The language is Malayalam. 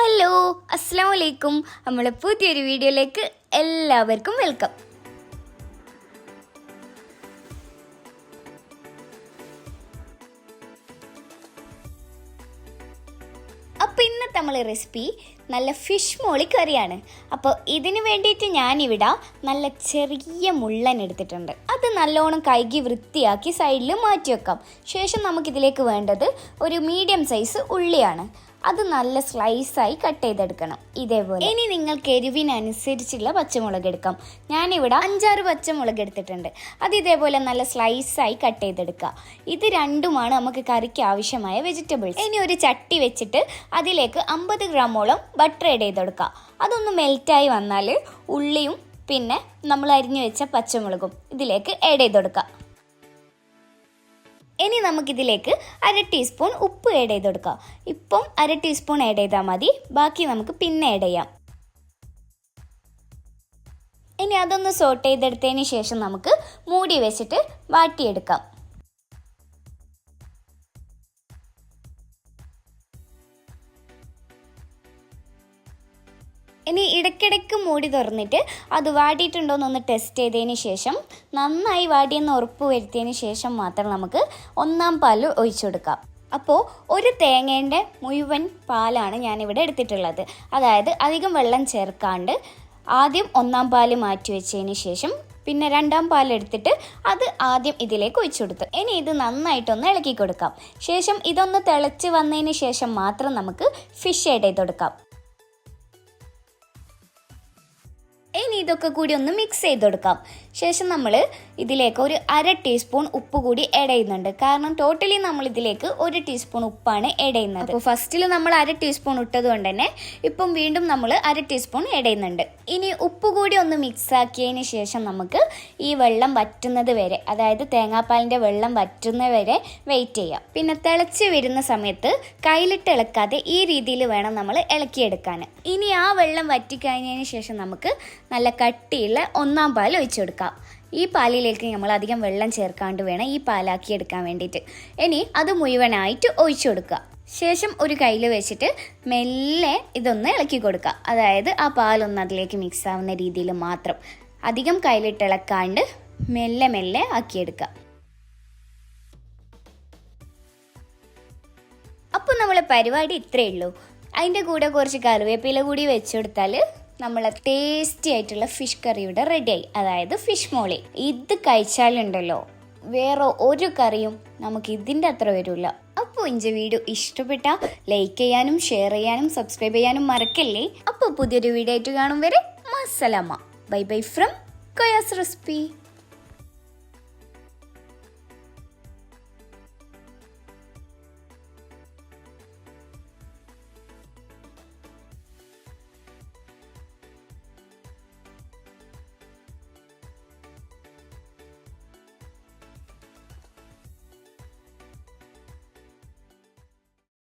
ഹലോ, അസ്സലാമു അലൈക്കും. നമ്മളെ പുതിയൊരു വീഡിയോയിലേക്ക് എല്ലാവർക്കും വെൽക്കം. അപ്പോൾ ഇന്നത്തെ നമ്മളെ റെസിപ്പി നല്ല ഫിഷ് മോളി കറിയാണ്. അപ്പോൾ ഇതിന് വേണ്ടിയിട്ട് ഞാനിവിടെ നല്ല ചെറിയ മുള്ളൻ എടുത്തിട്ടുണ്ട്. അത് നല്ലോണം കഴുകി വൃത്തിയാക്കി സൈഡിൽ മാറ്റി വെക്കാം. ശേഷം നമുക്കിതിലേക്ക് വേണ്ടത് ഒരു മീഡിയം സൈസ് ഉള്ളിയാണ്. അത് നല്ല സ്ലൈസായി കട്ട് ചെയ്തെടുക്കണം ഇതേപോലെ. ഇനി നിങ്ങൾക്ക് എരിവിനനുസരിച്ചുള്ള പച്ചമുളക് എടുക്കാം. ഞാനിവിടെ 5-6 പച്ചമുളക് എടുത്തിട്ടുണ്ട്. അത് ഇതേപോലെ നല്ല സ്ലൈസായി കട്ട് ചെയ്തെടുക്കുക. ഇത് രണ്ടുമാണ് നമുക്ക് കറിക്ക് ആവശ്യമായ വെജിറ്റബിൾസ്. ഇനി ഒരു ചട്ടി വെച്ചിട്ട് അതിലേക്ക് 50 ഗ്രാമോളം ബട്ടർ ആഡ് ചെയ്തെടുക്കുക. അതൊന്ന് മെൽറ്റായി വന്നാൽ ഉള്ളിയും പിന്നെ നമ്മൾ അരിഞ്ഞു വെച്ച പച്ചമുളകും ഇതിലേക്ക് ആഡ് ചെയ്തെടുക്കുക. ഇനി നമുക്കിതിലേക്ക് 1/2 ടീസ്പൂൺ ഉപ്പ് ആഡ് ചെയ്ത് കൊടുക്കാം. ഇപ്പം 1/2 ടീസ്പൂൺ ആഡ് ചെയ്താൽ മതി, ബാക്കി നമുക്ക് പിന്നെ ആഡ് ചെയ്യാം. ഇനി അതൊന്ന് സോട്ട് ചെയ്തെടുത്തതിന് ശേഷം നമുക്ക് മൂടി വെച്ചിട്ട് വാട്ടിയെടുക്കാം. ഇനി ഇടയ്ക്കിടയ്ക്ക് മൂടി തുറന്നിട്ട് അത് വാടിയിട്ടുണ്ടോയെന്നൊന്ന് ടെസ്റ്റ് ചെയ്തതിന് ശേഷം നന്നായി വാടിയെന്ന് ഉറപ്പ് വരുത്തിയതിന് ശേഷം മാത്രം നമുക്ക് 1-ാം പാൽ ഒഴിച്ചു കൊടുക്കാം. അപ്പോൾ ഒരു തേങ്ങേൻ്റെ മുഴുവൻ പാലാണ് ഞാനിവിടെ എടുത്തിട്ടുള്ളത്. അതായത് അധികം വെള്ളം ചേർക്കാണ്ട് ആദ്യം 1-ാം പാൽ മാറ്റി വെച്ചതിന് ശേഷം പിന്നെ 2-ാം പാൽ എടുത്തിട്ട് അത് ആദ്യം ഇതിലേക്ക് ഒഴിച്ചു കൊടുത്തു. ഇനി ഇത് നന്നായിട്ടൊന്ന് ഇളക്കി കൊടുക്കാം. ശേഷം ഇതൊന്ന് തിളച്ച് വന്നതിന് ശേഷം മാത്രം നമുക്ക് ഫിഷ് ആഡ് ചെയ്ത് കൊടുക്കാം. ഇനി ഇതൊക്കെ കൂടി ഒന്ന് മിക്സ് ചെയ്ത് കൊടുക്കാം. ശേഷം നമ്മൾ ഇതിലേക്ക് ഒരു 1/2 ടീസ്പൂൺ ഉപ്പ് കൂടി ആഡ് ചെയ്യുന്നുണ്ട്. കാരണം ടോട്ടലി നമ്മൾ ഇതിലേക്ക് 1 ടീസ്പൂൺ ഉപ്പാണ് ആഡ് ചെയ്യുന്നത്. അപ്പോൾ ഫസ്റ്റിൽ നമ്മൾ 1/2 ടീസ്പൂൺ ഇട്ടത് കൊണ്ട് തന്നെ ഇപ്പം വീണ്ടും നമ്മൾ 1/2 ടീസ്പൂൺ ആഡ് ചെയ്യുന്നുണ്ട്. ഇനി ഉപ്പ് കൂടി ഒന്ന് മിക്സ് ആക്കിയതിന് ശേഷം നമുക്ക് ഈ വെള്ളം വറ്റുന്നത് വരെ, അതായത് തേങ്ങാപ്പാലിൻ്റെ വെള്ളം വറ്റുന്നത് വരെ വെയിറ്റ് ചെയ്യാം. പിന്നെ തിളച്ച് വരുന്ന സമയത്ത് കയ്യിലിട്ട് ഇളക്കാതെ ഈ രീതിയിൽ വേണം നമ്മൾ ഇളക്കിയെടുക്കാൻ. ഇനി ആ വെള്ളം വറ്റിക്കഴിഞ്ഞതിന് ശേഷം നമുക്ക് നല്ല കട്ടിയുള്ള 1-ാം പാൽ ഒഴിച്ചു കൊടുക്കാം. ഈ പാലിലേക്ക് നമ്മൾ അധികം വെള്ളം ചേർക്കാണ്ട് വേണം ഈ പാലാക്കി എടുക്കാൻ വേണ്ടിയിട്ട്. ഇനി അത് മുഴുവനായിട്ട് ഒഴിച്ചു കൊടുക്കുക. ശേഷം ഒരു കയ്യിൽ വെച്ചിട്ട് മെല്ലെ ഇതൊന്ന് ഇളക്കി കൊടുക്കുക. അതായത് ആ പാലൊന്ന് അതിലേക്ക് മിക്സ് ആവുന്ന രീതിയിൽ മാത്രം, അധികം കയ്യിലിട്ട് ഇളക്കാണ്ട് മെല്ലെ മെല്ലെ ആക്കിയെടുക്കുക. അപ്പോൾ നമ്മളെ പരിപാടി ഇത്രയേ ഉള്ളൂ. അതിൻ്റെ കൂടെ കുറച്ച് കറിവേപ്പില കൂടി വെച്ച് കൊടുത്താൽ നമ്മളെ ടേസ്റ്റി ആയിട്ടുള്ള ഫിഷ് കറി ഇവിടെ റെഡിയായി. അതായത് ഫിഷ് മോളി. ഇത് കഴിച്ചാലുണ്ടല്ലോ വേറെ ഒരു കറിയും നമുക്ക് ഇതിൻ്റെ അത്ര വരില്ല. അപ്പോൾ ഇഞ്ച വീഡിയോ ഇഷ്ടപ്പെട്ട ലൈക്ക് ചെയ്യാനും ഷെയർ ചെയ്യാനും സബ്സ്ക്രൈബ് ചെയ്യാനും മറക്കല്ലേ. അപ്പോൾ പുതിയൊരു വീഡിയോ ആയിട്ട് കാണും വരെ മസ്സലാമ. Bye bye from Koya's recipe.